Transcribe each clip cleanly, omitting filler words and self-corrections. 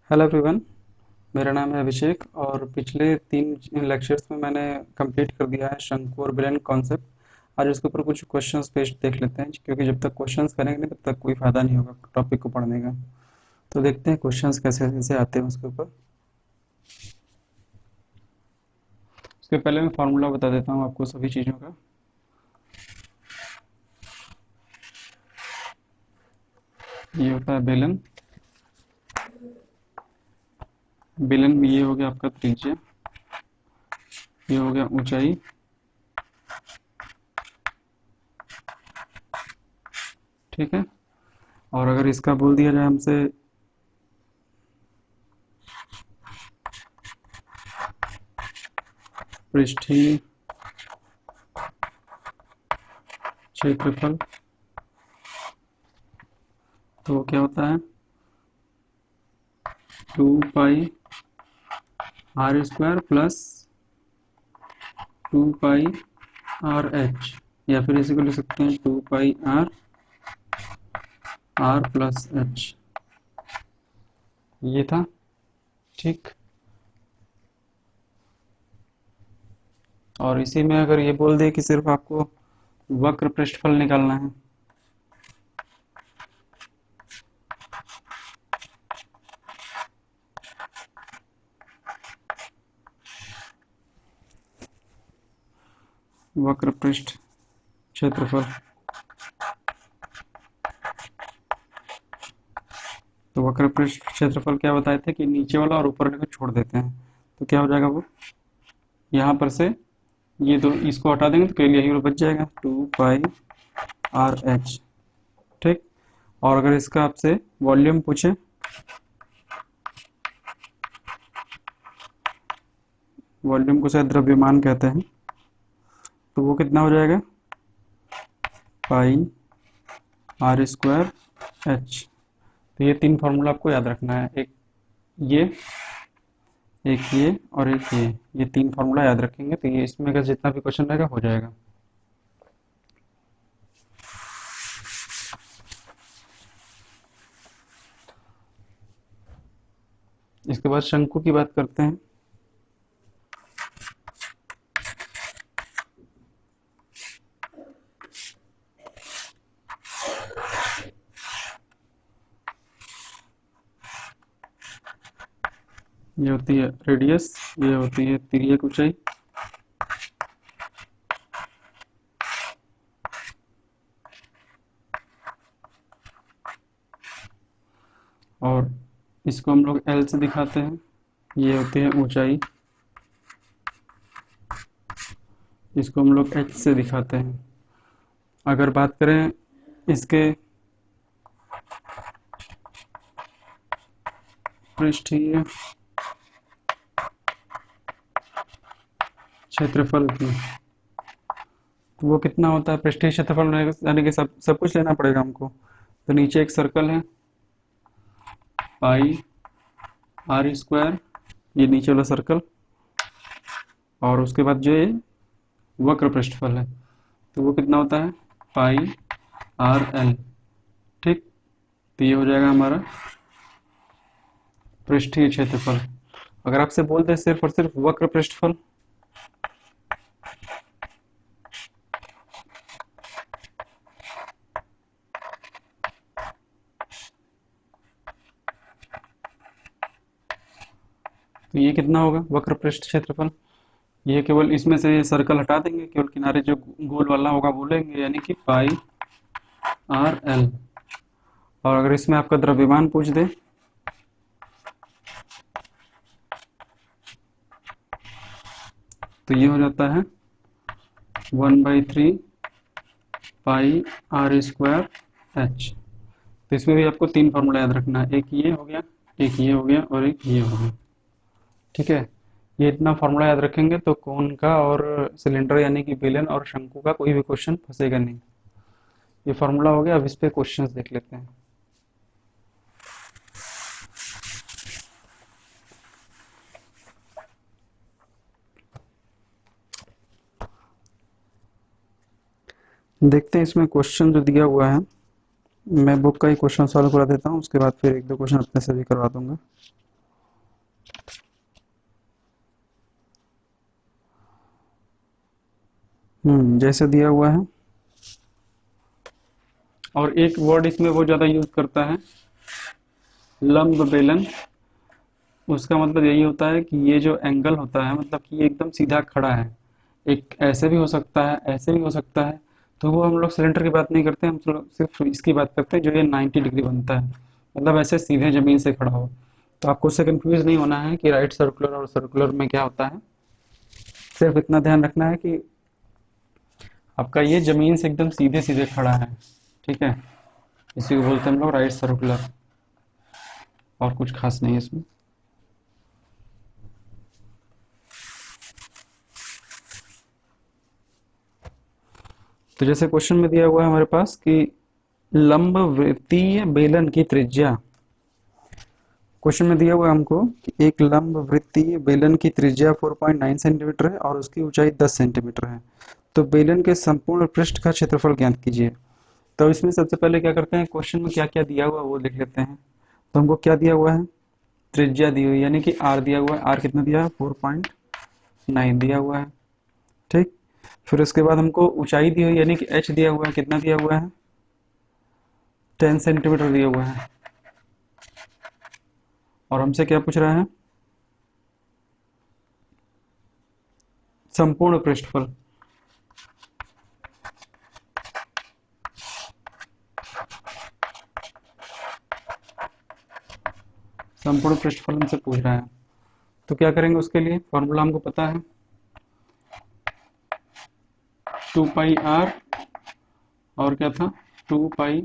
Hello everyone. मेरा नाम है अभिषेक और पिछले 3 लेक्चर्स में मैंने कंप्लीट कर दिया है शंकु और बिलन कॉन्सेप्ट। आज उसके ऊपर कुछ क्वेश्चंस पेश देख लेते हैं, क्योंकि जब तक क्वेश्चंस करेंगे नहीं तब तक कोई फ़ायदा नहीं होगा टॉपिक को पढ़ने का। तो देखते हैं क्वेश्चंस कैसे कैसे आते हैं उसके ऊपर। उसके पहले मैं फार्मूला बता देता हूँ आपको सभी चीज़ों का। ये होता है बेलन। बेलन में ये हो गया आपका त्रिज्या, ये हो गया ऊंचाई, ठीक है। और अगर इसका बोल दिया जाए हमसे पृष्ठीय क्षेत्रफल, तो वो क्या होता है 2 पाई r² प्लस 2 पाई r/h, या फिर इसी को लिख सकते हैं 2 पाई r प्लस h। ये था, ठीक। और इसी में अगर ये बोल दे कि सिर्फ आपको वक्र पृष्ठफल निकालना है, वक्र पृष्ठ क्षेत्रफल, तो वक्र पृष्ठ क्षेत्रफल क्या बताए थे कि नीचे वाला और ऊपर वाले को छोड़ देते हैं। तो क्या हो जाएगा वो, यहाँ पर से ये दो इसको हटा देंगे तो केवल यही बच जाएगा 2 पाई r/h, ठीक। और अगर इसका आपसे वॉल्यूम पूछे, वॉल्यूम को शायद द्रव्यमान कहते हैं, तो वो कितना हो जाएगा πr²h। तो ये 3 फार्मूला आपको याद रखना है, ये एक ये और एक ये 3 फार्मूला याद रखेंगे तो ये इसमें का जितना भी क्वेश्चन रहेगा हो जाएगा। इसके बाद शंकु की बात करते हैं। ये होती है रेडियस, ये होती है तिर्यक ऊंचाई, और इसको हम लोग L से दिखाते हैं। ये होती है ऊंचाई, इसको हम लोग H से दिखाते हैं। अगर बात करें इसके पृष्ठीय क्षेत्रफल की, तो वो कितना होता है पृष्ठीय क्षेत्रफल, यानी कि सब कुछ लेना पड़ेगा हमको। तो नीचे एक सर्कल है πr², ये नीचे वाला सर्कल, और उसके बाद जो ये वक्र पृष्ठफल है तो वो कितना होता है πrl, ठीक। तो ये हो जाएगा हमारा पृष्ठीय क्षेत्रफल। अगर आपसे बोल दे सिर्फ और सिर्फ वक्र पृष्ठफल, तो ये कितना होगा वक्र पृष्ठ क्षेत्रफल। ये केवल इसमें से ये सर्कल हटा देंगे, केवल किनारे जो गोल वाला होगा वो लेंगे, यानी कि πrl। और अगर इसमें आपका द्रव्यमान पूछ दे, तो ये हो जाता है 1/3 πr²h। तो इसमें भी आपको 3 फार्मूला याद रखना है, एक ये हो गया, एक ये हो गया और एक ये हो गया, ठीक है। ये इतना फार्मूला याद रखेंगे तो कोन का और सिलेंडर यानी कि बेलन और शंकु का कोई भी क्वेश्चन फंसेगा नहीं। ये फार्मूला हो गया। अब इस पे क्वेश्चंस देख लेते हैं। देखते हैं इसमें क्वेश्चन जो दिया हुआ है, मैं बुक का ही क्वेश्चन सॉल्व करा देता हूँ, उसके बाद फिर 1-2 क्वेश्चन अपने से भी करवा दूंगा। जैसे दिया हुआ है। और एक वर्ड इसमें वो ज़्यादा यूज करता है, लंब बेलन। उसका मतलब यही होता है कि ये जो एंगल होता है, मतलब कि ये एकदम सीधा खड़ा है। एक ऐसे भी हो सकता है, ऐसे भी हो सकता है। तो वो हम लोग सिलेंडर की बात नहीं करते, हम लोग सिर्फ इसकी बात करते हैं जो ये 90 डिग्री बनता है, मतलब ऐसे सीधे जमीन से खड़ा हो। तो आपको उससे कंफ्यूज नहीं होना है कि राइट सर्कुलर और सर्कुलर में क्या होता है। सिर्फ इतना ध्यान रखना है कि आपका ये जमीन से एकदम सीधे सीधे खड़ा है। ठीक है, इसी को बोलते हैं हम लोग राइट सर्कुलर। और कुछ खास नहीं है इसमें। तो जैसे क्वेश्चन में दिया हुआ है हमारे पास कि लंब वृत्तीय बेलन की त्रिज्या। क्वेश्चन में दिया हुआ है हमको कि एक लंब वृत्तीय बेलन की त्रिज्या 4.9 सेंटीमीटर है और उसकी ऊंचाई 10 सेंटीमीटर है। तो बेलन के संपूर्ण पृष्ठ का क्षेत्रफल ज्ञात कीजिए। तो इसमें सबसे पहले क्या करते हैं, क्वेश्चन में क्या क्या दिया हुआ है वो लिख लेते हैं। तो हमको क्या दिया हुआ है, त्रिज्या दी हुई, यानी कि आर दिया हुआ है। आर कितना दिया है, 4.9 दिया हुआ है। ठीक। फिर उसके बाद हमको ऊंचाई दी हुई, यानी कि एच दिया हुआ है। कितना दिया हुआ है, 10 सेंटीमीटर दिया हुआ है। और हमसे क्या पूछ रहा है, संपूर्ण पृष्ठफल। संपूर्ण पृष्ठफल हमसे पूछ रहा है। तो क्या करेंगे, उसके लिए फॉर्मूला हमको पता है, 2 पाई आर, और क्या था, 2 पाई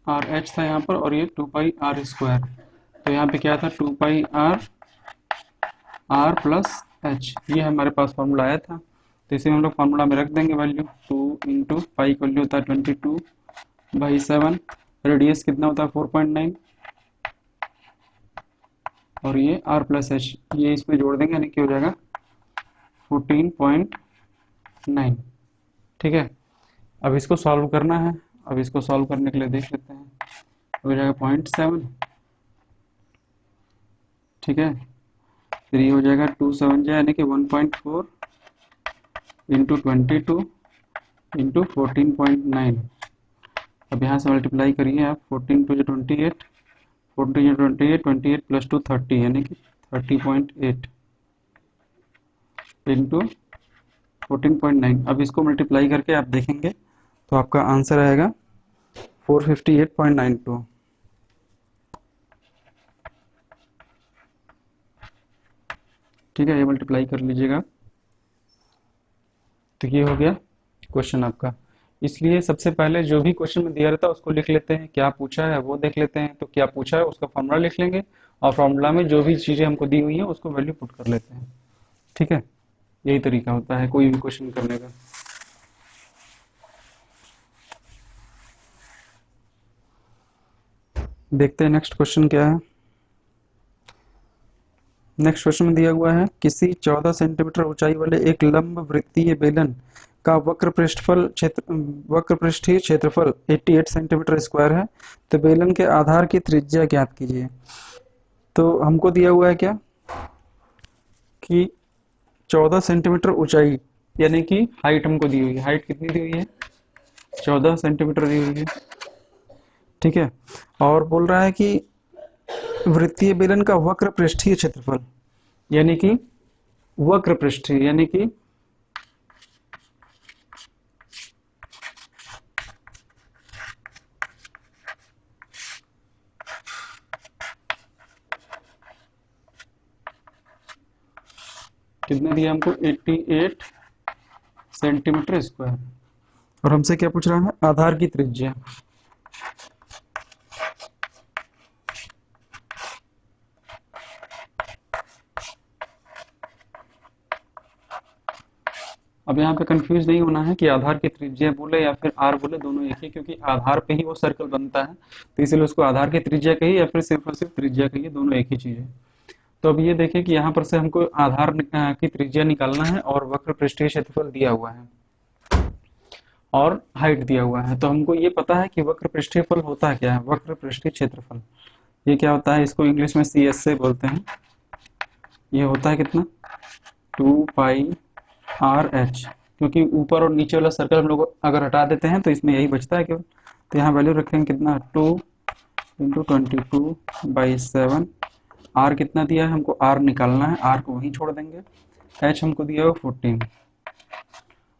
आर एच था यहाँ पर, और ये 2 पाई आर स्क्वायर। तो यहाँ पे क्या था, 2 पाई आर प्लस एच, ये हमारे पास फॉर्मूला आया था। तो इसे हम लोग फॉर्मूला में रख देंगे वैल्यू। 2 × पाई की वैल्यू होता है 22/7। रेडियस कितना होता है, 4.9। और ये आर प्लस एच, ये इसमें जोड़ देंगे, यानी कि हो जाएगा 14.9। ठीक है। अब इसको सॉल्व करना है। अब इसको सॉल्व करने के लिए देख लेते हैं, हो जाएगा 0.7। ठीक है, फिर ये हो जाएगा 2 7 जाए, यानी कि 1.4 इंटू 22 इंटू 14.9। अब यहाँ से मल्टीप्लाई करिए आप, 14 × 2 = 28, 14 × 28, 28 + 2 30, यानी कि 30.8 इंटू 14.9। अब इसको मल्टीप्लाई करके आप देखेंगे तो आपका आंसर आएगा 458.92। ठीक है, ये मल्टीप्लाई कर लीजिएगा। तो ये हो गया क्वेश्चन आपका। इसलिए सबसे पहले जो भी क्वेश्चन में दिया रहता है उसको लिख लेते हैं, क्या पूछा है वो देख लेते हैं। तो क्या पूछा है उसका फॉर्मूला लिख लेंगे, और फॉर्मूला में जो भी चीज़ें हमको दी हुई हैं उसको वैल्यू पुट कर लेते हैं। ठीक है, यही तरीका होता है कोई भी क्वेश्चन करने का। देखते हैं नेक्स्ट क्वेश्चन क्या है। नेक्स्ट क्वेश्चन में दिया हुआ है, किसी 14 सेंटीमीटर ऊंचाई वाले एक लंब वृत्तीय बेलन का वक्र पृष्ठीय क्षेत्रफल 88 सेंटीमीटर स्क्वायर है। तो बेलन के आधार की त्रिज्या ज्ञात कीजिए। तो हमको दिया हुआ है क्या, कि 14 सेंटीमीटर ऊंचाई, यानी कि हाइट हमको दी हुई है। हाइट कितनी दी हुई है, 14 सेंटीमीटर दी हुई है। ठीक है, और बोल रहा है कि वृत्तीय बेलन का वक्र पृष्ठीय क्षेत्रफल, यानी कि वक्र पृष्ठीय, यानी कि कितना दिया हमको, 88 सेंटीमीटर स्क्वायर। और हमसे क्या पूछ रहा है, आधार की त्रिज्या। अब यहाँ पे कंफ्यूज नहीं होना है कि आधार की त्रिज्या बोले या फिर आर बोले, दोनों एक ही, क्योंकि आधार पे ही वो सर्कल बनता है। तो इसलिए उसको आधार की त्रिज्या कहिए या फिर सिर्फ और सिर्फ त्रिज्या कहिए, दोनों एक ही चीज है। तो अब ये देखें कि यहाँ पर से हमको आधार की त्रिज्या निकालना है, और वक्र पृष्ठीय क्षेत्रफल दिया हुआ है, और हाइट दिया हुआ है। तो हमको ये पता है कि वक्र पृष्ठीयफल होता क्या है, वक्र पृष्ठीय क्षेत्रफल ये क्या होता है, इसको इंग्लिश में CS से बोलते हैं, ये होता है कितना, 2πr(h), क्योंकि ऊपर और नीचे वाला सर्कल हम लोग अगर हटा देते हैं तो इसमें यही बचता है केवल। तो यहाँ वैल्यू रखेंगे कितना, 2 × 22/7। आर कितना दिया है हमको, आर निकालना है, आर को वहीं छोड़ देंगे। एच हमको दिया हुआ 14,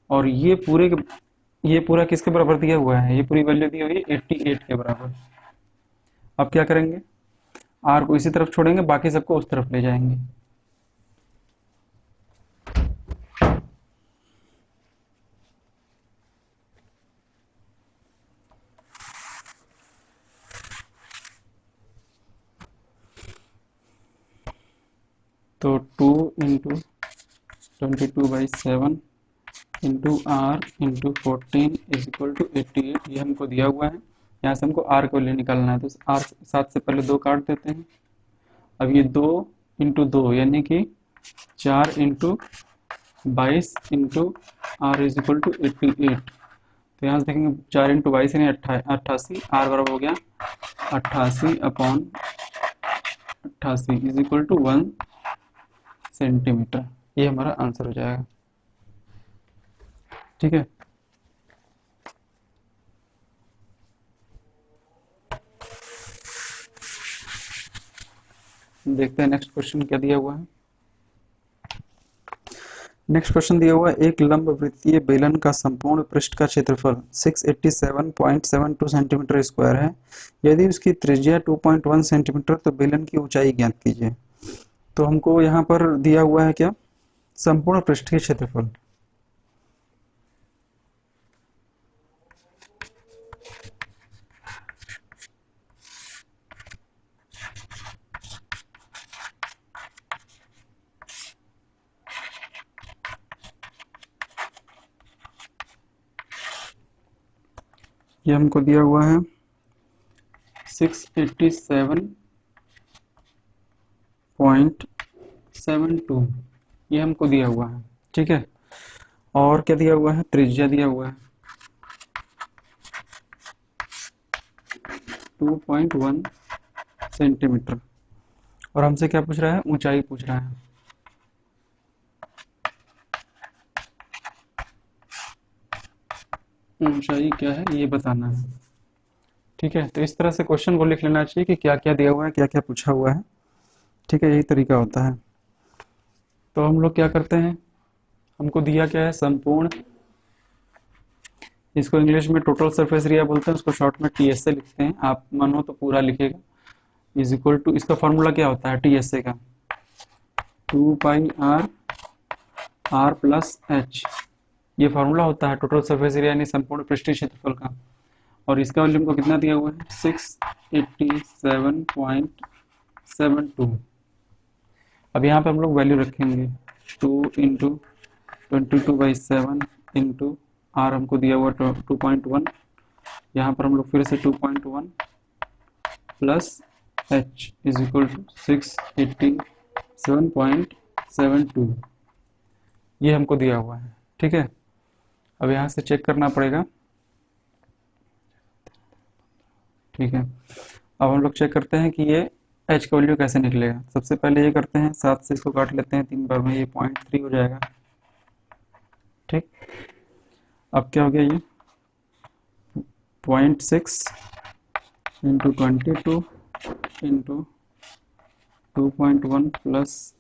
और ये पूरा किसके बराबर दिया हुआ है, ये पूरी वैल्यू दी हुई है 88 के बराबर। अब क्या करेंगे, आर को इसी तरफ छोड़ेंगे, बाकी सबको उस तरफ ले जाएंगे। तो 2 × 22/7 into R into 14 is equal to 88, ये हमको दिया हुआ है। यहाँ से हमको आर को ले निकालना है, तो आर 7 से पहले 2 काट देते हैं। अब ये 2 × 2 यानी कि 4 × 22 into R is equal to 88। तो यहाँ से देखेंगे 4 × 22 यानी 88, आर बराबर हो गया 88/88 इज इक्वल टू 1 सेंटीमीटर। ये हमारा आंसर हो जाएगा। ठीक है, देखते हैं नेक्स्ट क्वेश्चन क्या दिया हुआ है। नेक्स्ट क्वेश्चन दिया हुआ है, एक लंबवृत्तीय बेलन का संपूर्ण पृष्ठ का क्षेत्रफल 687.72 सेंटीमीटर स्क्वायर है। यदि उसकी त्रिज्या 2.1 सेंटीमीटर, तो बेलन की ऊंचाई ज्ञात कीजिए। तो हमको यहाँ पर दिया हुआ है क्या, संपूर्ण पृष्ठ के क्षेत्रफल। ये हमको दिया हुआ है 687.72, ये हमको दिया हुआ है। ठीक है, और क्या दिया हुआ है, त्रिज्या दिया हुआ है 2.1 सेंटीमीटर, और हमसे क्या पूछ रहा है, ऊंचाई पूछ रहा है। ऊंचाई क्या है ये बताना है। ठीक है, तो इस तरह से क्वेश्चन को लिख लेना चाहिए कि क्या क्या दिया हुआ है, क्या क्या पूछा हुआ है। ठीक है, यही तरीका होता है। तो हम लोग क्या करते हैं, हमको दिया क्या है, संपूर्ण, इसको इंग्लिश में टोटल सरफेस एरिया बोलते हैं, उसको शॉर्ट में टीएसए लिखते हैं। आप मन हो तो पूरा लिखेगा, इज इक्वल टू, इसका फॉर्मूला क्या होता है टीएसए का, 2πr r+h, ये फार्मूला होता है टोटल सरफेस एरिया यानी संपूर्ण पृष्ठीय क्षेत्रफल का। और इसका वैल्यू हमको कितना दिया हुआ है, 687.72। अब यहाँ पे हम लोग वैल्यू रखेंगे 2 × 22/7 इंटू आर हमको दिया हुआ 2.1, यहाँ पर हम लोग फिर से 2.1 plus h is equal to 687.72, ये हमको दिया हुआ है। ठीक है, अब यहाँ से चेक करना पड़ेगा। ठीक है, अब हम लोग चेक करते हैं कि ये h का वैल्यू कैसे निकलेगा। सबसे पहले ये करते हैं, 7 से इसको काट लेते हैं 3 बार में, ये 0.3 हो जाएगा। ठीक, अब क्या हो गया, ये 0.6 × 22 × 2.1 plus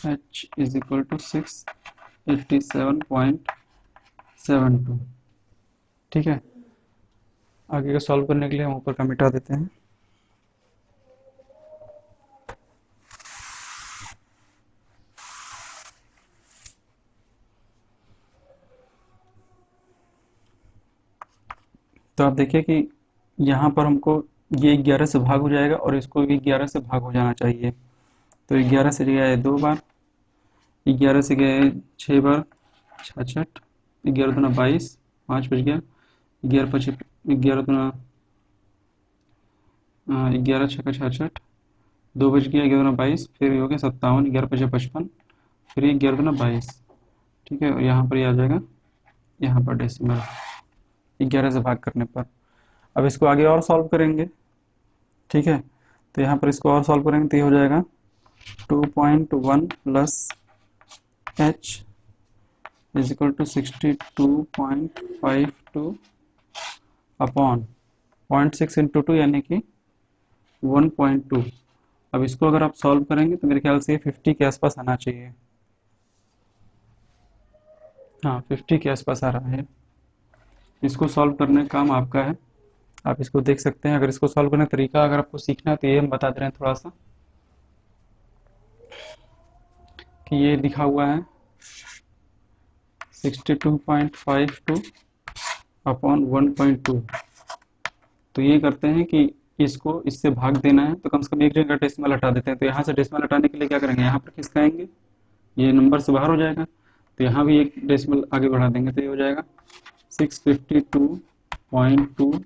h is equal to 687.72। ठीक है, आगे का सॉल्व करने के लिए हम ऊपर का मिटा देते हैं। तो आप देखिए कि यहाँ पर हमको ये 11 से भाग हो जाएगा और इसको भी 11 से भाग हो जाना चाहिए। तो 11 से गया है 2 बार, 11 से गया है 6 बार, 66, 11 दूना 22, 5 बच गया, 11 पचे 11 दूना 11 छक्का 66, 2 बच गया, 11 दूना 22, फिर हो गया 57, 11 पचे 55, फिर 11 दूना 22। ठीक है, और यहाँ पर ये आ जाएगा, यहाँ पर डेसिमल 11 से भाग करने पर। अब इसको आगे और सॉल्व करेंगे। ठीक है, तो यहाँ पर इसको और सॉल्व करेंगे तो ये हो जाएगा 2.1 plus h is equal to 62.52 upon 0.6 into 2 यानी कि 1.2। अब इसको अगर आप सॉल्व करेंगे तो मेरे ख्याल से 50 के आसपास आना चाहिए। हाँ, 50 के आसपास आ रहा है। इसको सॉल्व करने का काम आपका है, आप इसको देख सकते हैं। अगर इसको सॉल्व करने का तरीका अगर आपको सीखना है तो ये हम बता दे रहे हैं थोड़ा सा, कि ये लिखा हुआ है 62.52 अपॉन 1.2। तो ये करते हैं कि इसको इससे भाग देना है तो कम से कम एक जगह डेसिमल हटा देते हैं। तो यहाँ से डेसिमल हटाने के लिए क्या करेंगे, यहाँ पर खिसकाएंगे, ये नंबर से बाहर हो जाएगा, तो यहाँ भी एक डेसिमल आगे बढ़ा देंगे तो ये हो जाएगा 652.2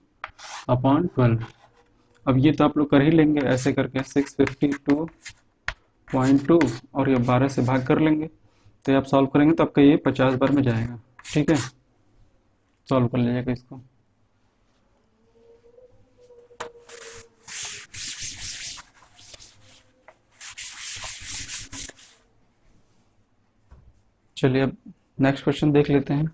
अपॉन 12। अब ये तो आप लोग कर ही लेंगे ऐसे करके 652.2 और ये 12 से भाग कर लेंगे, तो ये आप सॉल्व करेंगे तो आपका ये 50 बार में जाएगा। ठीक है, सॉल्व कर लीजिएगा इसको। चलिए अब नेक्स्ट क्वेश्चन देख लेते हैं।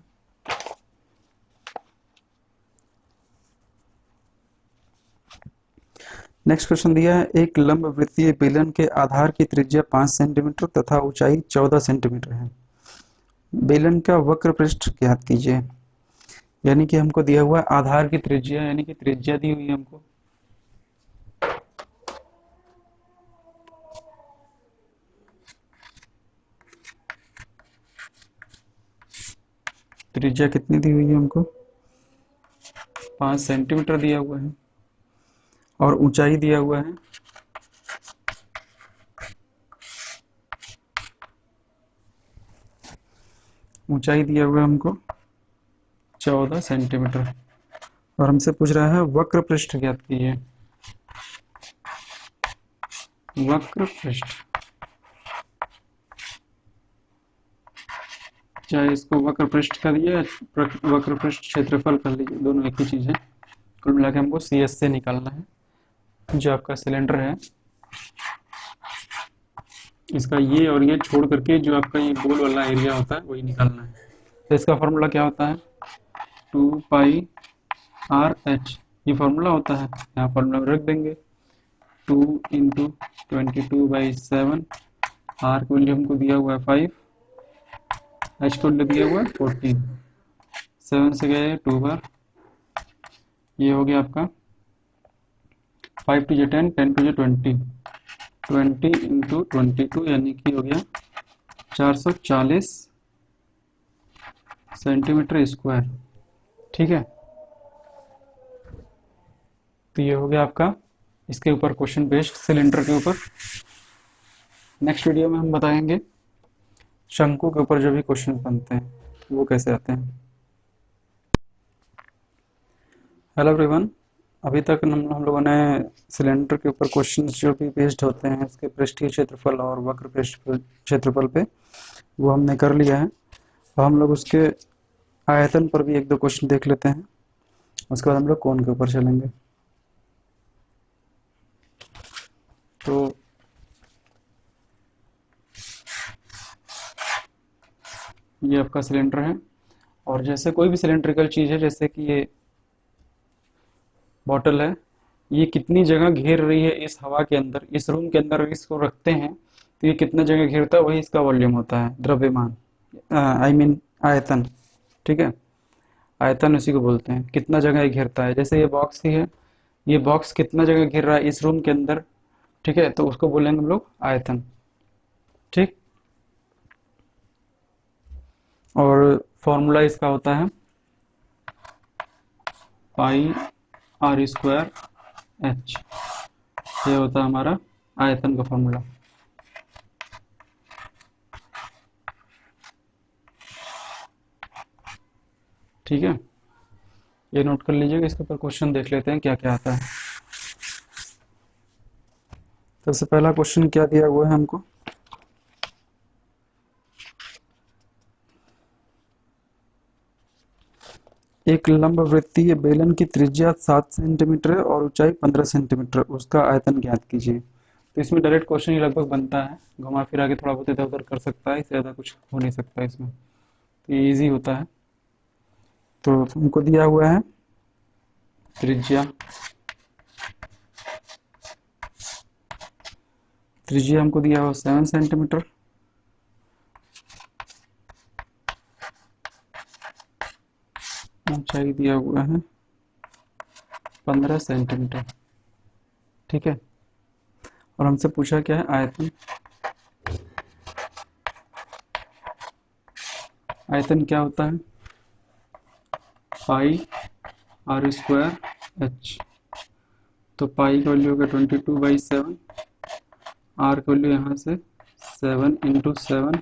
नेक्स्ट क्वेश्चन दिया है, एक लंबवृत्तीय बेलन के आधार की त्रिज्या 5 सेंटीमीटर तथा ऊंचाई 14 सेंटीमीटर है। बेलन का वक्र पृष्ठ ज्ञात कीजिए। यानी कि हमको दिया हुआ आधार की त्रिज्या, यानी कि त्रिज्या दी हुई है हमको। त्रिज्या कितनी दी हुई है हमको, 5 सेंटीमीटर दिया हुआ है, और ऊंचाई दिया हुआ है हमको 14 सेंटीमीटर, और हमसे पूछ रहा है वक्र पृष्ठ ज्ञात कीजिए। वक्र पृष्ठ, चाहे इसको वक्र पृष्ठ कर दिए, वक्र पृष्ठ क्षेत्रफल कर लीजिए, दोनों एक ही चीज है। कुल मिला के हमको सी एस से निकालना है, जो आपका सिलेंडर है इसका ये और ये छोड़ करके जो आपका ये गोल वाला एरिया होता है वही निकालना है। तो इसका फॉर्मूला क्या होता है, 2πr/h, ये फॉर्मूला होता है, यहाँ फॉर्मूला में रख देंगे 2 इंटू 22/7, आर को वैल्यू हमको दिया हुआ है 5, एच को वैल्यू दिया हुआ है 14, 7 से गए 2 बार, ये हो गया आपका 5 टू 10, 10 टू 20, 20 इंटू 22 यानी कि हो गया 440 सेंटीमीटर स्क्वायर। ठीक है, तो ये हो गया आपका इसके ऊपर क्वेश्चन बेस्ड सिलेंडर के ऊपर। नेक्स्ट वीडियो में हम बताएंगे शंकु के ऊपर जो भी क्वेश्चन बनते हैं वो कैसे आते हैं। हेलो एवरीवन, अभी तक हम लोगों ने सिलेंडर के ऊपर क्वेश्चन जो भी बेस्ड होते हैं इसके पृष्ठीय क्षेत्रफल और वक्र पृष्ठ क्षेत्रफल पे वो हमने कर लिया है। अब हम लोग उसके आयतन पर भी एक दो क्वेश्चन देख लेते हैं, उसके बाद हम लोग कोण के ऊपर चलेंगे। तो ये आपका सिलेंडर है, और जैसे कोई भी सिलेंड्रिकल चीज है, जैसे कि ये बॉटल है, ये कितनी जगह घेर रही है इस हवा के अंदर, इस रूम के अंदर इसको रखते हैं तो ये कितना जगह घेरता है, वही इसका वॉल्यूम होता है, द्रव्यमान, आई मीन आयतन। ठीक है, आयतन उसी को बोलते हैं, कितना जगह ये घेरता है। जैसे ये बॉक्स ही है, ये बॉक्स कितना जगह घेर रहा है इस रूम के अंदर, ठीक है, तो उसको बोलेंगे हम लोग आयतन। ठीक, और फॉर्मूला इसका होता है πr²h, ये होता है हमारा आयतन का फॉर्मूला। ठीक है, ये नोट कर लीजिएगा, इसके ऊपर क्वेश्चन देख लेते हैं क्या क्या आता है। सबसे पहला क्वेश्चन क्या दिया हुआ है हमको, एक लंबवृत्तीय बेलन की त्रिज्या 7 सेंटीमीटर और ऊंचाई 15 सेंटीमीटर, उसका आयतन ज्ञात कीजिए। तो इसमें डायरेक्ट क्वेश्चन ही लगभग बनता है, घुमा फिरा के थोड़ा बहुत इधर उधर कर सकता है, इससे ज़्यादा कुछ हो नहीं सकता इसमें, तो ये ईजी होता है। तो हमको दिया हुआ है त्रिज्या, त्रिज्या हमको दिया हुआ 7 सेंटीमीटर, ऊंचाई दिया हुआ है 15 सेंटीमीटर, ठीक है। और हमसे पूछा क्या है, आयतन। आयतन क्या होता है, पाई आर स्क्वायर एच। तो पाई का वैल्यू होगा 22/7, आर का वैल्यू यहाँ से 7 × 7,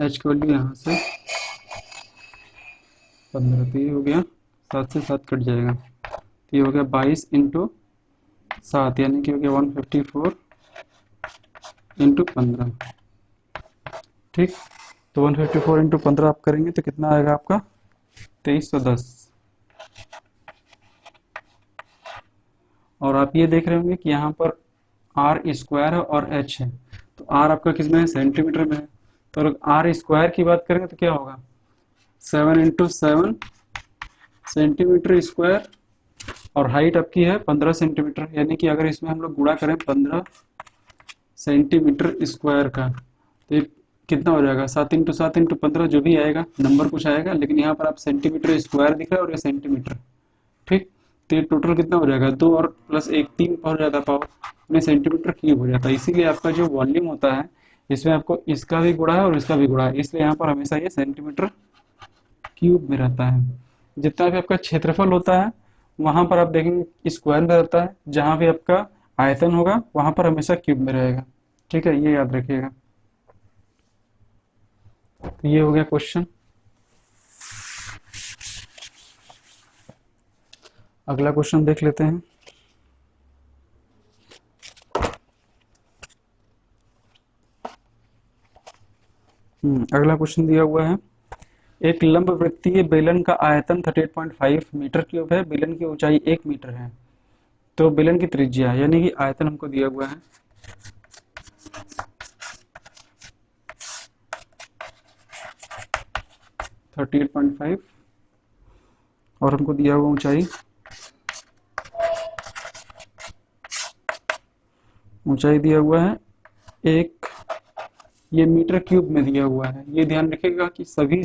एच का वैल्यू यहाँ से 15, तो ये हो गया 7 से 7 कट जाएगा, तो ये हो गया 22 × 7, यानी कि हो गया 154 × 15, ठीक। तो 154 × 15 आप करेंगे तो कितना आएगा आपका, 2310। और आप ये देख रहे होंगे कि यहाँ पर आर स्क्वायर है और एच है, तो आर आपका किस में है, सेंटीमीटर में है। तो अगर आर स्क्वायर की बात करेंगे तो क्या होगा, 7 × 7 सेंटीमीटर स्क्वायर, और हाइट आपकी है 15 सेंटीमीटर, यानी कि अगर इसमें हम लोग गुणा करें 15 सेंटीमीटर स्क्वायर का, तो ये कितना हो जाएगा, 7 × 7 × 15, जो भी आएगा नंबर कुछ आएगा, लेकिन यहाँ पर आप सेंटीमीटर स्क्वायर दिख रहा है और ये सेंटीमीटर, ठीक। तो ये टोटल कितना हो जाएगा, 2 और प्लस 1 3 हो जाता है पावर में, सेंटीमीटर क्यूब हो जाता है। इसीलिए आपका जो वॉल्यूम होता है इसमें आपको इसका भी गुणा है और इसका भी गुणा है, इसलिए यहाँ पर हमेशा ये सेंटीमीटर क्यूब में रहता है। जितना भी आपका क्षेत्रफल होता है वहां पर आप देखेंगे स्क्वायर में रहता है, जहां भी आपका आयतन होगा वहां पर हमेशा क्यूब में रहेगा, ठीक है, ये याद रखिएगा। तो ये हो गया क्वेश्चन। अगला क्वेश्चन देख लेते हैं। अगला क्वेश्चन दिया हुआ है, एक लंब वृत्तीय बेलन का आयतन 38.5 मीटर क्यूब है, बेलन की ऊंचाई 1 मीटर है, तो बेलन की त्रिज्या यानी कि आयतन हमको दिया हुआ है 38.5, और हमको दिया हुआ ऊंचाई, ऊंचाई दिया हुआ है 1, ये मीटर क्यूब में दिया हुआ है। ये ध्यान रखिएगा कि सभी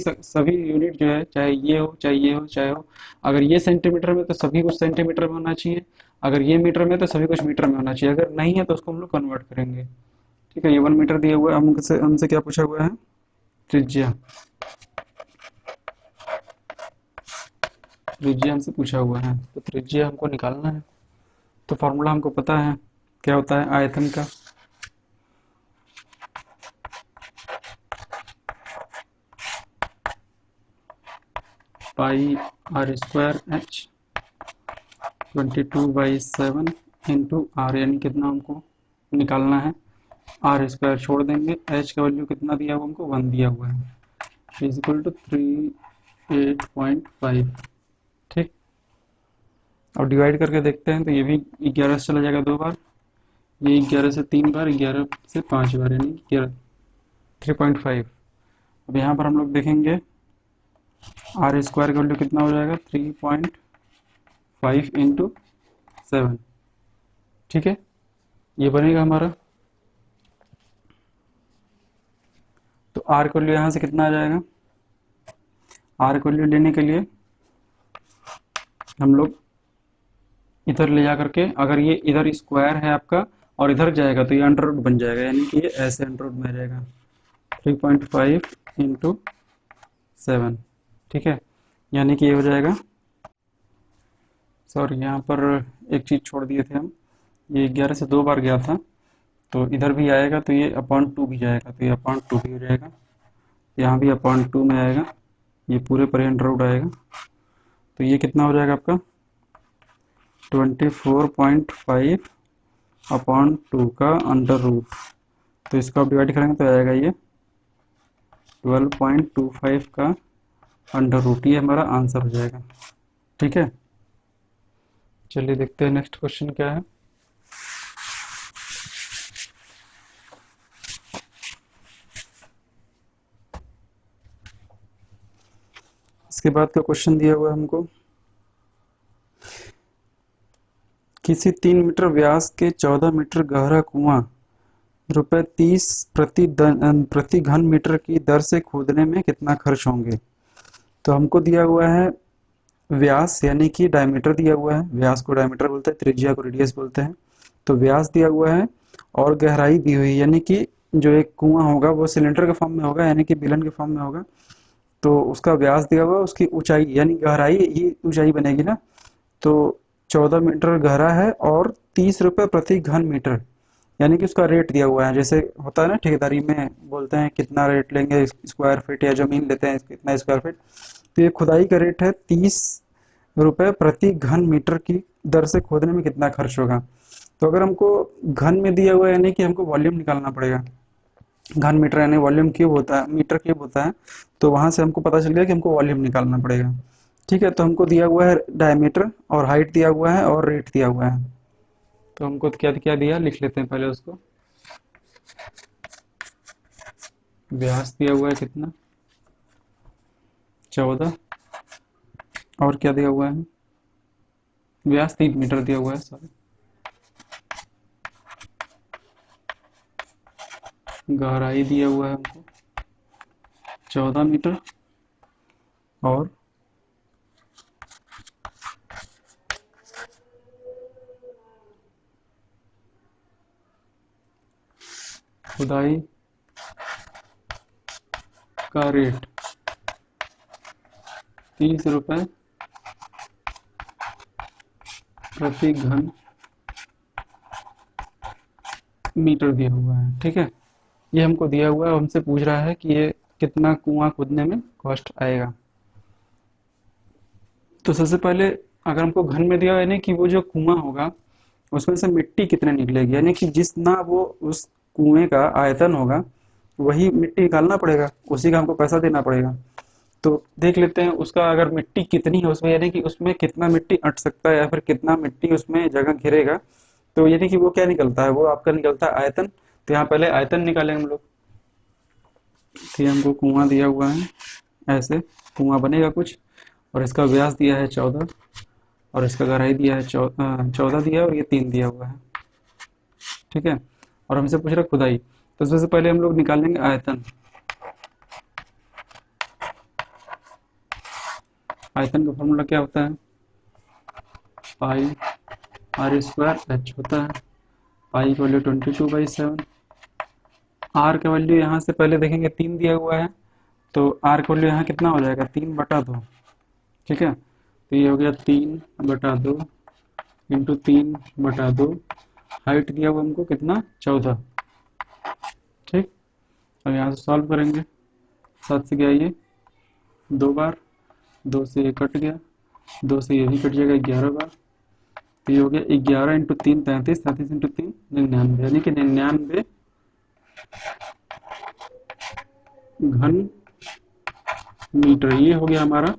यूनिट जो है, चाहे ये हो चाहे ये हो चाहे हो, अगर ये सेंटीमीटर में तो सभी कुछ सेंटीमीटर में होना चाहिए, अगर ये मीटर में तो सभी कुछ मीटर में होना चाहिए, अगर नहीं है तो उसको हम लोग कन्वर्ट करेंगे, ठीक है। ये 1 मीटर दिया हुआ है, हमसे क्या पूछा हुआ है, त्रिज्या, त्रिज्या हमसे पूछा हुआ है, तो त्रिज्या हमको निकालना है। तो फॉर्मूला हमको पता है क्या होता है आयतन का, पाई आर स्क्वायर एच 22/7 × आर, यानी कितना हमको निकालना है, आर स्क्वायर छोड़ देंगे, एच का वैल्यू कितना दिया हुआ हमको 1 दिया हुआ है, इक्वल टू 38.5, ठीक। और डिवाइड करके देखते हैं तो ये भी 11 से चला जाएगा 2 बार, ये 11 से 3 बार, 11 से 5 बार, यानी 11 3.5। अब यहाँ पर हम लोग देखेंगे आर स्क्वायर का वैल्यू कितना हो जाएगा, 3.5 × 7, ठीक है, ये बनेगा हमारा। तो आर का वैल्यू यहाँ से कितना आ जाएगा, आर का वैल्यू लेने के लिए हम लोग इधर ले जा करके, अगर ये इधर स्क्वायर है आपका और इधर जाएगा तो ये अंडर रूट बन जाएगा, यानी कि ये ऐसे अंडर रूट में रहेगा 3.5 × 7, ठीक है, यानी कि ये हो जाएगा, सॉरी यहाँ पर एक चीज़ छोड़ दिए थे हम, ये 11 से 2 बार गया था, तो इधर भी आएगा तो ये अपॉन 2 भी जाएगा, तो ये अपॉन 2 भी हो जाएगा, यहाँ भी अपॉन 2 में आएगा, ये पूरे पर अंडर रूट आएगा, तो ये कितना हो जाएगा आपका 24.5 अपॉन 2 का अंडर रूट, तो इसको आप डिवाइड करेंगे तो आएगा ये 12.25 का अंडर रूट, ये हमारा आंसर हो जाएगा, ठीक है। चलिए देखते हैं नेक्स्ट क्वेश्चन क्या है। इसके बाद का क्वेश्चन दिया हुआ है हमको, किसी 3 मीटर व्यास के 14 मीटर गहरा कुआं ₹30 प्रति घन मीटर की दर से खोदने में कितना खर्च होंगे। तो हमको दिया हुआ है व्यास यानी कि डायमीटर दिया हुआ है, व्यास को डायमीटर बोलते हैं, त्रिज्या को रेडियस बोलते हैं। तो व्यास दिया हुआ है और गहराई दी हुई है, यानी कि जो एक कुआं होगा वो सिलेंडर के फॉर्म में होगा, यानी कि बेलन के फॉर्म में होगा। तो उसका व्यास दिया हुआ, उसकी ऊंचाई यानी गहराई ही ऊंचाई बनेगी ना। तो 14 मीटर गहरा है और 30 रुपये प्रति घन मीटर, यानी कि उसका रेट दिया हुआ है। जैसे होता है ना ठेकेदारी में बोलते हैं कितना रेट लेंगे स्क्वायर फीट, या जमीन लेते हैं कितना स्क्वायर फीट। तो ये खुदाई का रेट है 30 रुपये प्रति घन मीटर की दर से खोदने में कितना खर्च होगा। तो अगर हमको घन में दिया हुआ है यानी कि हमको वॉल्यूम निकालना पड़ेगा। घन मीटर यानी वॉल्यूम क्यूब होता है, मीटर क्यूब होता है। तो वहां से हमको पता चल गया कि हमको वॉल्यूम निकालना पड़ेगा। ठीक है, तो हमको दिया हुआ है डायमीटर और हाइट दिया हुआ है और रेट दिया हुआ है। तो हमको क्या क्या दिया लिख लेते हैं पहले उसको। व्यास दिया हुआ है कितना 14, और क्या दिया हुआ है, व्यास 3 मीटर दिया हुआ है सॉरी, गहराई दिया हुआ है हमको 14 मीटर, और खुदाई का रेट 30 रुपये प्रति घन मीटर दिया हुआ है। ठीक है, ये हमको दिया हुआ है, हमसे पूछ रहा है कि ये कितना कुआं खोदने में कॉस्ट आएगा। तो सबसे पहले अगर हमको घन में दिया हुआ है यानी कि वो जो कुआं होगा उसमें से मिट्टी कितने निकलेगी, यानी कि जितना वो उस कुएं का आयतन होगा वही मिट्टी निकालना पड़ेगा, उसी का हमको पैसा देना पड़ेगा। तो देख लेते हैं उसका अगर मिट्टी कितनी है उसमें, यानी कि उसमें कितना मिट्टी अट सकता है या फिर कितना मिट्टी उसमें जगह घेरेगा। तो यानी कि वो क्या निकलता है, वो आपका निकलता है आयतन। तो यहाँ पहले आयतन निकालेंगे हम लोग। तो ये हमको कुआं दिया हुआ है, ऐसे कुआं बनेगा कुछ, और इसका व्यास दिया है 14, और इसका गहराई दिया है 14 दिया है, और ये 3 दिया हुआ है। ठीक है, और हमसे पूछ रहा है खुदाई। तो सबसे पहले हम लोग निकालेंगे आयतन। आयतन का फॉर्मूला क्या होता है, पाई आर स्क्वायर एच होता है। पाई की वैल्यू 22/7। आर का वैल्यू यहाँ से पहले देखेंगे 3 दिया हुआ है, तो आर का वैल्यू यहाँ कितना हो जाएगा 3/2। ठीक है, तो ये हो गया 3/2 इंटू 3/2। हाइट दिया हुआ हमको कितना 14। ठीक, अब यहाँ से सॉल्व करेंगे। 7 से गया ये 2 बार, 2 से ये कट गया, 2 से ये भी कट जाएगा 11 बार। तो ये हो गया 11 इंटू 3 33, 33 इंटू 3 99, यानी कि 99 घन मीटर। ये हो गया हमारा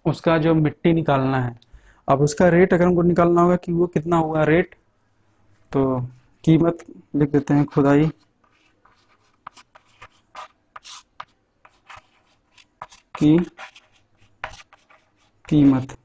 उसका जो मिट्टी निकालना है। अब उसका रेट अगर हमको निकालना होगा कि वो कितना हुआ रेट, तो कीमत लिख देते हैं, खुदाई की कीमत।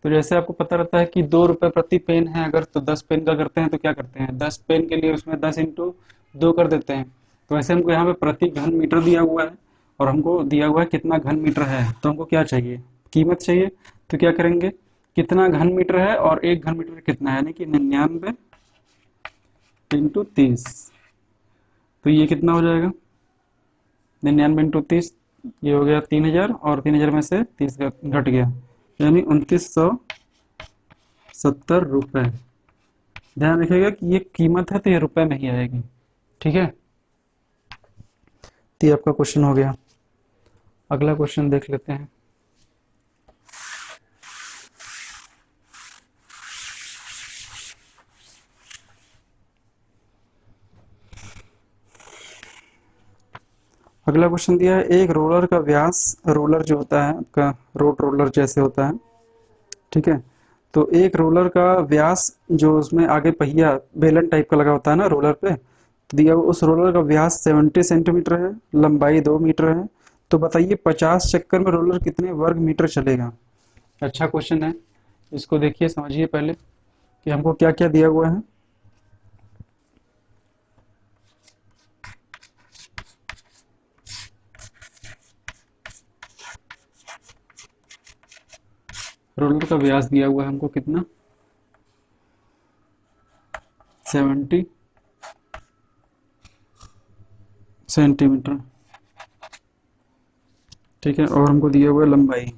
तो जैसे आपको पता रहता है कि 2 रुपये प्रति पेन है, अगर तो 10 पेन का करते हैं तो क्या करते हैं 10 पेन के लिए उसमें 10 इंटू 2 कर देते हैं। तो वैसे हमको यहाँ पे प्रति घन मीटर दिया हुआ है और हमको दिया हुआ है कितना घन मीटर है, तो हमको क्या चाहिए कीमत चाहिए। तो क्या करेंगे, कितना घन मीटर है और 1 घन मीटर कितना है, यानी कि 99 इंटू 30। तो ये कितना हो जाएगा 99 इंटू 30, ये हो गया 3000, और 3000 में से 30 घट गया, यानी 2970 रुपये। ध्यान रखिएगा कि ये कीमत है तो ये रुपए में ही आएगी। ठीक है, तो ये आपका क्वेश्चन हो गया। अगला क्वेश्चन देख लेते हैं। अगला क्वेश्चन दिया है, एक रोलर का व्यास, रोलर जो होता है आपका रोड रोलर जैसे होता है, ठीक है। तो एक रोलर का व्यास जो उसमें आगे पहिया बेलन टाइप का लगा होता है ना रोलर पे, तो दिया उस रोलर का व्यास 70 सेंटीमीटर है, लंबाई 2 मीटर है, तो बताइए 50 चक्कर में रोलर कितने वर्ग मीटर चलेगा। अच्छा क्वेश्चन है, इसको देखिए समझिए पहले कि हमको क्या क्या दिया हुआ है। रोलर का व्यास दिया हुआ है हमको कितना, 70 सेंटीमीटर, ठीक है। और हमको दिया हुआ है लंबाई,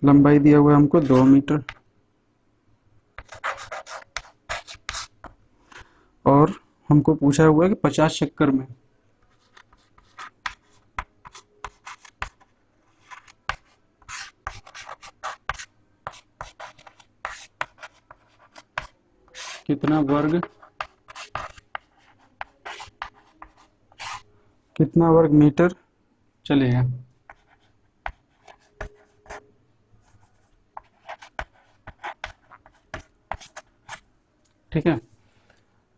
लंबाई दिया हुआ है हमको 2 मीटर। और हमको पूछा हुआ है कि 50 चक्कर में कितना वर्ग, कितना वर्ग मीटर चलेगा। ठीक है,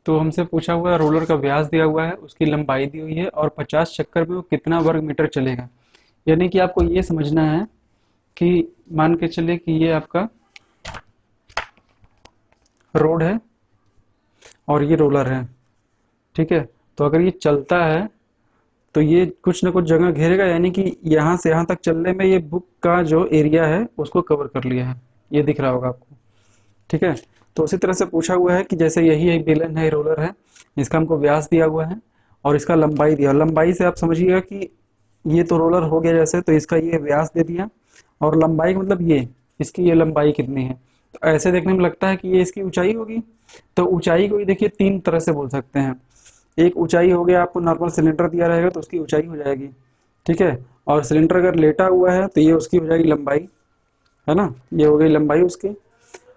तो हमसे पूछा हुआ है रोलर का व्यास दिया हुआ है, उसकी लंबाई दी हुई है और 50 चक्कर में वो कितना वर्ग मीटर चलेगा। यानी कि आपको ये समझना है कि मान के चले कि ये आपका रोड है और ये रोलर है, ठीक है। तो अगर ये चलता है तो ये कुछ ना कुछ जगह घेरेगा, यानी कि यहाँ से यहाँ तक चलने में ये बुक का जो एरिया है उसको कवर कर लिया है, ये दिख रहा होगा आपको, ठीक है। तो उसी तरह से पूछा हुआ है कि जैसे यही एक बेलन है, रोलर है, इसका हमको व्यास दिया हुआ है और इसका लंबाई दिया, लंबाई से आप समझिएगा कि ये तो रोलर हो गया जैसे, तो इसका ये व्यास दे दिया और लंबाई का मतलब ये, इसकी ये लंबाई कितनी है। तो ऐसे देखने में लगता है कि ये इसकी ऊंचाई होगी। तो ऊंचाई को भी देखिए तीन तरह से बोल सकते हैं। एक ऊंचाई हो गया, आपको नॉर्मल सिलेंडर दिया रहेगा तो उसकी ऊंचाई हो जाएगी, ठीक है। और सिलेंडर अगर लेटा हुआ है तो ये उसकी हो जाएगी लंबाई, है ना, ये हो गई लंबाई उसकी।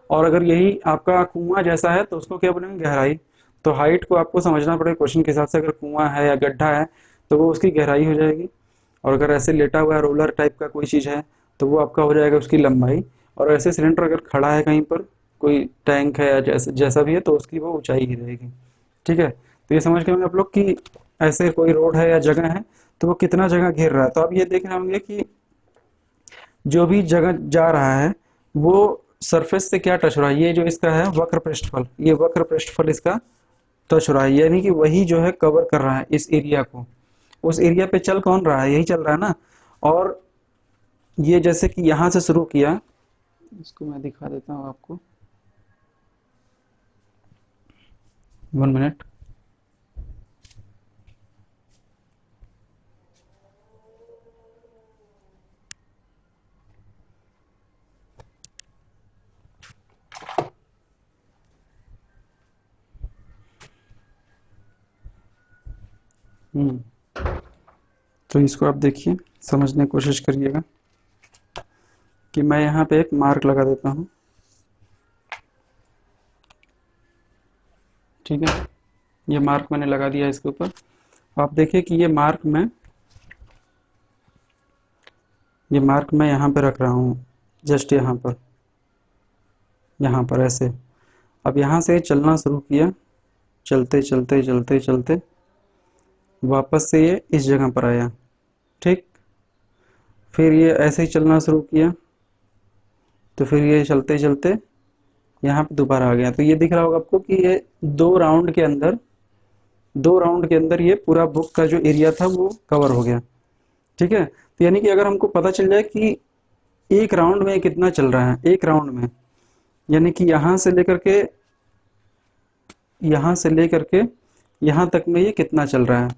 और अगर यही आपका कुआं जैसा है तो उसको क्या बोलेंगे, गहराई। तो हाइट को आपको समझना पड़ेगा क्वेश्चन के हिसाब से, अगर कुआं है या गड्ढा है तो वो उसकी गहराई हो जाएगी। और अगर ऐसे लेटा हुआ है रोलर टाइप का कोई चीज़ है तो वो आपका हो जाएगा उसकी लंबाई। और ऐसे सिलेंडर अगर खड़ा है कहीं पर, कोई टैंक है या जैसा जैसा भी है, तो उसकी वो ऊंचाई ही रहेगी, ठीक है। तो ये समझ के होंगे आप लोग कि ऐसे कोई रोड है या जगह है तो वो कितना जगह घेर रहा है। तो आप ये देख रहे होंगे कि जो भी जगह जा रहा है वो सरफेस से क्या टच हो रहा है, ये जो इसका है वक्र पृष्ठफल, ये वक्र पृष्ठफल इसका टच हो रहा है, यानी कि वही जो है कवर कर रहा है इस एरिया को। उस एरिया पे चल कौन रहा है, यही चल रहा है ना। और ये जैसे कि यहाँ से शुरू किया, इसको मैं दिखा देता हूँ आपको, 1 मिनट। हम्म, तो इसको आप देखिए, समझने की कोशिश करिएगा कि मैं यहाँ पे एक मार्क लगा देता हूँ, ठीक है। ये मार्क मैंने लगा दिया इसके ऊपर। आप देखिए कि ये मार्क मैं यहाँ पे रख रहा हूँ, जस्ट यहाँ पर ऐसे। अब यहाँ से चलना शुरू किया, चलते चलते चलते चलते वापस से ये इस जगह पर आया, ठीक। फिर ये ऐसे ही चलना शुरू किया, तो फिर ये चलते चलते यहाँ पे दोबारा आ गया। तो ये दिख रहा होगा आपको कि ये 2 राउंड के अंदर ये पूरा बुक का जो एरिया था वो कवर हो गया, ठीक है। तो यानी कि अगर हमको पता चल जाए कि एक राउंड में कितना चल रहा है, एक राउंड में, यानी कि यहाँ से लेकर के यहाँ तक में ये कितना चल रहा है।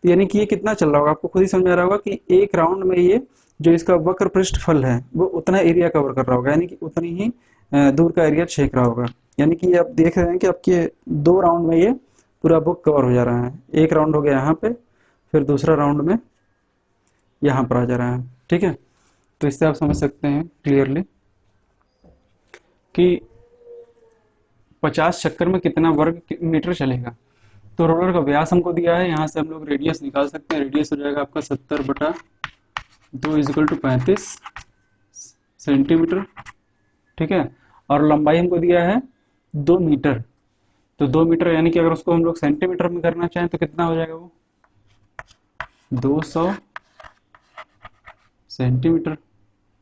तो यानी कि ये कितना चल रहा होगा आपको खुद ही समझ आ रहा होगा कि एक राउंड में ये जो इसका वक्र पृष्ठफल है वो उतना एरिया कवर कर रहा होगा, यानी कि उतनी ही दूर का एरिया छेक रहा होगा। यानी कि ये आप देख रहे हैं कि आपके 2 राउंड में ये पूरा बुक कवर हो जा रहा है। एक राउंड हो गया यहाँ पे, फिर दूसरा राउंड में यहाँ पर आ जा रहा है, ठीक है। तो इससे आप समझ सकते हैं क्लियरली कि 50 चक्कर में कितना वर्ग मीटर चलेगा। तो रोलर का व्यास हमको दिया है, यहाँ से हम लोग रेडियस निकाल सकते हैं। रेडियस हो जाएगा आपका 70/2 इजिकल टू 35 सेंटीमीटर, ठीक है। और लंबाई हमको दिया है 2 मीटर, तो 2 मीटर, यानी कि अगर उसको हम लोग सेंटीमीटर में करना चाहें तो कितना हो जाएगा वो 200 सेंटीमीटर।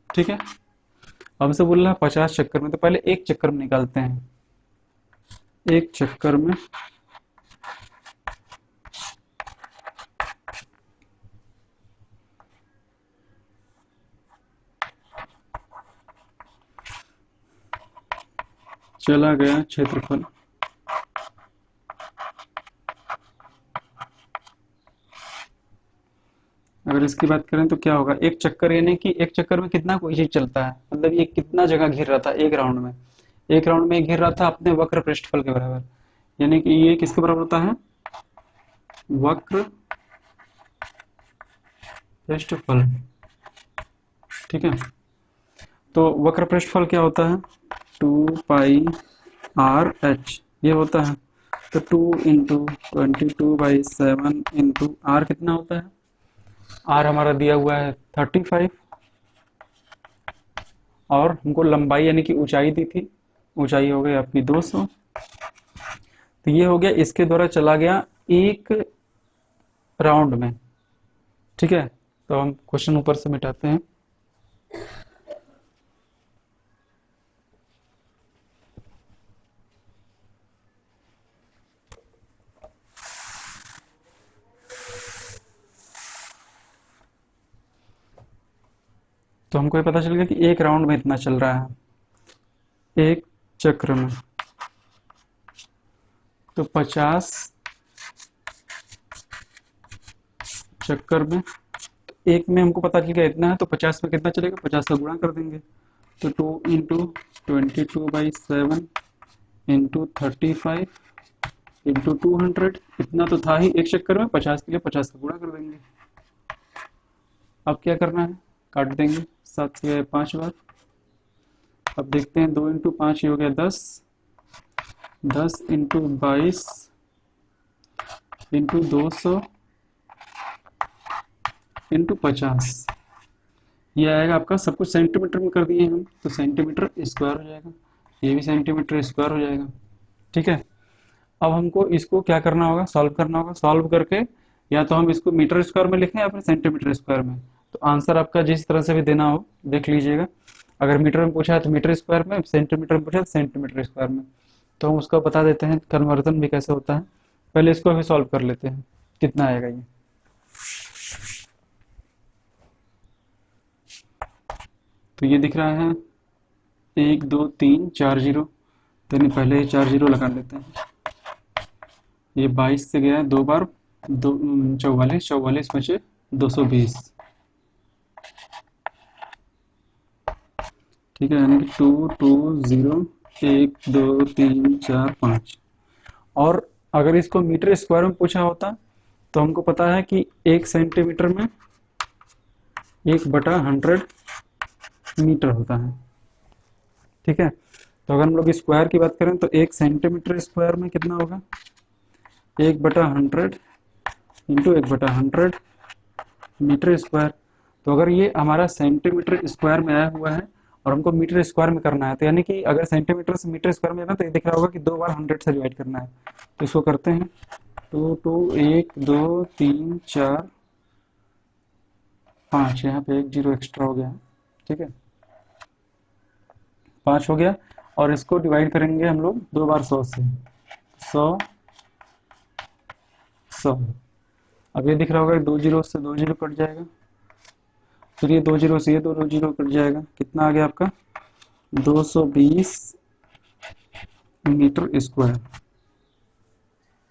ठीक है, अब से बोल रहा है 50 चक्कर में, तो पहले एक चक्कर में निकालते हैं। एक चक्कर में चला गया क्षेत्रफल। अगर इसकी बात करें तो क्या होगा, एक चक्कर यानी कि एक चक्कर में कितना कोई चीज चलता है, मतलब ये कितना जगह घिर रहा था एक राउंड में। एक राउंड में घिर रहा था अपने वक्र पृष्ठफल के बराबर, यानी कि ये किसके बराबर होता है, वक्र पृष्ठफल। ठीक है, तो वक्र पृष्ठफल क्या होता है, 2πr/h ये होता है। तो 2 × 22/7 इंटू आर कितना होता है, आर हमारा दिया हुआ है 35, और हमको लंबाई यानी कि ऊंचाई दी थी, ऊंचाई हो गई आपकी 200। तो ये हो गया, इसके द्वारा चला गया एक राउंड में। ठीक है, तो हम क्वेश्चन ऊपर से मिटाते हैं। तो हमको ये पता चल गया कि एक राउंड में इतना चल रहा है एक चक्र में। तो 50 चक्कर में, तो एक में हमको पता चल गया इतना है, तो 50 में कितना चलेगा, 50 का गुणा कर देंगे। तो 2 × 22/7 इंटू 35 इंटू 200, इतना तो था ही एक चक्कर में, 50 के लिए 50 का गुणा कर देंगे। अब क्या करना है, काट देंगे, 7 से 5 बार। अब देखते हैं, 2 × 5 ये हो गया 10, 10 इंटू 22 इंटू 200 इंटू 50, ये आएगा आपका, सब कुछ सेंटीमीटर में कर दिए हम, तो सेंटीमीटर स्क्वायर हो जाएगा, ये भी सेंटीमीटर स्क्वायर हो जाएगा। ठीक है, अब हमको इसको क्या करना होगा, सॉल्व करना होगा। सॉल्व करके या तो हम इसको मीटर स्क्वायर में लिखें या फिर सेंटीमीटर स्क्वायर में, तो आंसर आपका जिस तरह से भी देना हो देख लीजिएगा। अगर मीटर में पूछा है तो मीटर स्क्वायर में, सेंटीमीटर में पूछा है तो सेंटीमीटर स्क्वायर में। तो हम उसका बता देते हैं कन्वर्जन भी कैसे होता है। पहले इसको अभी सॉल्व कर लेते हैं, कितना आएगा ये। तो ये दिख रहा है 1 2 3 4 जीरो, तो नहीं पहले ही 4 जीरो लगा लेते हैं। ये 22 से गया 2 बार, 44, 44 बचे 220। ठीक है, यानी कि 2 2 0 1 2 3 4 5। और अगर इसको मीटर स्क्वायर में पूछा होता तो हमको पता है कि 1 सेंटीमीटर में 1/100 मीटर होता है। ठीक है, तो अगर हम लोग स्क्वायर की बात करें तो 1 सेंटीमीटर स्क्वायर में कितना होगा, 1/100 इंटू 1/100 मीटर स्क्वायर। तो अगर ये हमारा सेंटीमीटर स्क्वायर में आया हुआ है और हमको मीटर स्क्वायर में करना है, तो यानी कि अगर सेंटीमीटर से मीटर स्क्वायर में है ना, तो ये दिख रहा होगा कि 2 बार 100 से डिवाइड करना है। तो इसको करते हैं, 2 2 1 2 3 4 5, यहाँ पे 1 जीरो एक्स्ट्रा हो गया है। ठीक है, 5 हो गया, और इसको डिवाइड करेंगे हम लोग 2 बार 100 से, 100 100। अब ये दिख रहा होगा 2 जीरो से 2 जीरो कट जाएगा, फिर ये 2 जीरो से ये 2 जीरो कट जाएगा, कितना आ गया आपका 220 मीटर स्क्वायर।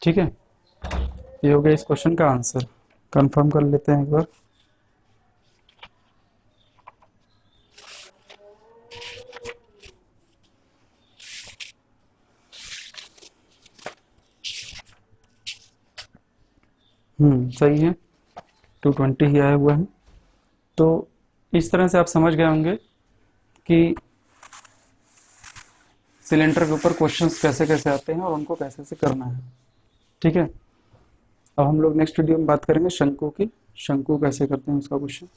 ठीक है, ये हो गया इस क्वेश्चन का आंसर। कंफर्म कर लेते हैं एक बार। सही है, 220 ही आया हुआ है। तो इस तरह से आप समझ गए होंगे कि सिलेंडर के ऊपर क्वेश्चंस कैसे कैसे आते हैं और उनको कैसे कैसे करना है। ठीक है, अब हम लोग नेक्स्ट वीडियो में बात करेंगे शंकु की, शंकु कैसे करते हैं उसका क्वेश्चन।